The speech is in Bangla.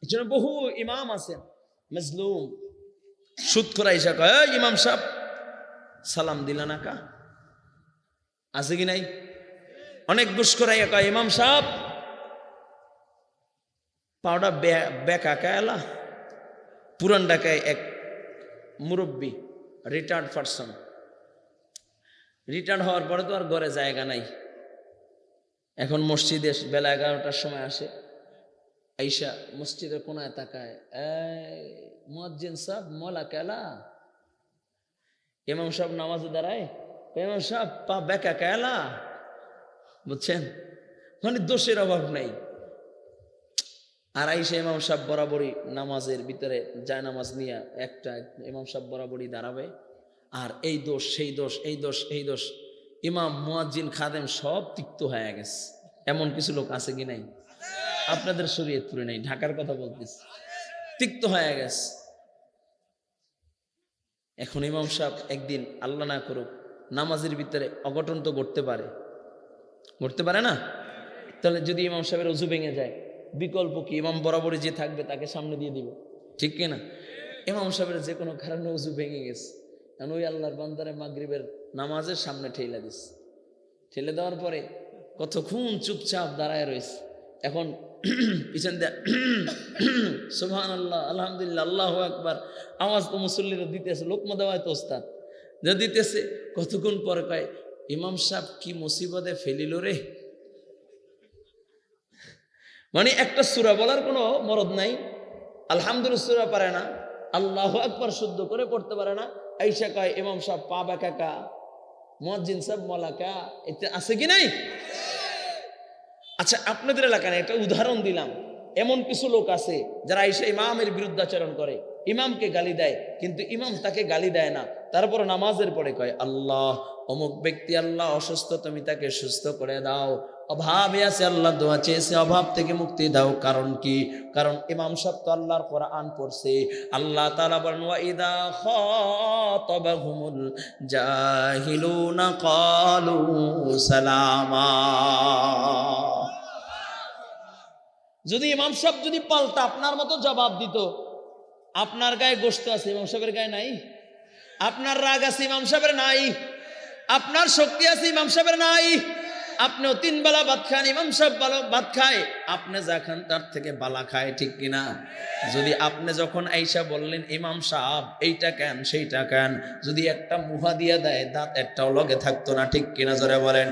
এজন্য বহু ইমাম আছেন মজলুম, সুদ করে এসে কয় এই ইমাম সাহেব সালাম দিলা না কা, আছে কি নাই? অনেক ঘুষ করাই কয় ইমাম সাহেব পাউডা বেকা কায়লা। পুরান ঢাকায় এক মুরব্বী রিটায়ার্ড পারসন, রিটায়ার্ড হওয়ার পরে তো আর ঘরে জায়গা নাই। এখন মসজিদে বেলা 11টার সময় আসে, আইসা মসজিদের কোনায় তাকায়, মুয়াজ্জিন সাহেব মলা কেলা। ইমাম সাহেব নামাজে দাঁড়ায়, ইমাম সাহেব পা বেকা কেলা। বুঝছেন, মানে দোষের অভাব নাই। আর আইসা ইমাম সাহেব বরাবরই নামাজের ভিতরে যায় নামাজ নিয়ে একটা ইমাম সাহেব বরাবরই দাঁড়াবে, আর এই দোষ সেই দোষ, এই দোষ এই দোষ। ইমাম মুয়াজ্জিন খাদেম সব তিক্ত হয়ে গেছে। এমন কিছু লোক আছে কি নাই? আপনাদের শরীয়তপুরে নাই, ঢাকার কথা বলতেছি, তিক্ত হয়ে গেছে। এখন ইমাম সাহেব একদিন আল্লাহ না করুক নামাজের ভিতরে অঘটন তো ঘটতে পারে না? তাহলে যদি ইমাম সাহেবের ওযু ভেঙে যায়, বিকল্প কি? ইমাম বরাবরই যে থাকবে তাকে সামনে দিয়ে দিব, ঠিক কিনা? ইমাম সাহেবের যে কোনো কারণে ওযু ভেঙে গেছে, কারণ ওই আল্লাহর বান্দারে মাগরিবের নামাজের সামনে ঠেলে দিস। ঠেলে দেওয়ার পরে কতক্ষণ চুপচাপ দাঁড়ায় রয়েছে। এখন পিছন দিয়ে সুবহানাল্লাহ আলহামদুলিল্লাহ আল্লাহু আকবার আওয়াজ তো মুসল্লিরা দিতেছে, লোকমা দেওয়ায় তো ওস্তাদ যা দিতেছে। কতক্ষণ পরে কয় ইমাম সাহেব কি মুসিবতে ফেলিল রে। মানে একটা সূরা বলার কোনো মরদ নাই, আলহামদুলিল্লাহ সূরা পারে না, আল্লাহু আকবার শুদ্ধ করে পড়তে পারে না। আইসা কয় ইমাম সাহেব পা বেকা কা, মুয়াজ্জিন সাহেব মলাকা। এতে আছে কি নাই? আচ্ছা, আপনাদের এলাকায় একটা উদাহরণ দিলাম। এমন কিছু লোক আছে যারা আইসা ইমামের বিরুদ্ধাচরণ করে, ইমামকে গালি দেয়, কিন্তু ইমাম তাকে গালি দেয় না। তারপর নামাজের পরে কয় আল্লাহ অমুক ব্যক্তি আল্লাহ অসুস্থ, তুমি তাকে সুস্থ করে দাও। অভাবে আছে আল্লাহ দোয়া চেয়েছে, অভাব থেকে মুক্তি দাও। কারণ কি? কারণ ইমাম সাহেব তো আল্লাহর কোরআন পড়ছে। আল্লাহ তাআলা বলেন ওয়া ইযা খাতাবাহুমুল জাহিলুনা ক্বালু সালামা। যদি ইমাম সাহেব যদি পাল্টা আপনার মতো জবাব দিত, আপনার গায়ে গোশত আছে ইমাম সাহেবের গায়ে নাই, আপনার রাগ আছে ইমাম সাহেবের নাই, আপনার শক্তি আছে ইমাম সাহেবের নাই, আপনিও 3 বেলা ভাত খান, ইমাম সাহেব ভাত খায়, আপনি যা খান তার থেকে বালা খায়, ঠিক কিনা? যদি আপনি যখন আইসা বললেন ইমাম সাহেব এইটা কেন সেইটা কেন, যদি একটা মুহা দিয়া দেয় দাঁত একটাও লগে থাকতো না, ঠিক কিনা? জোরে বলেন।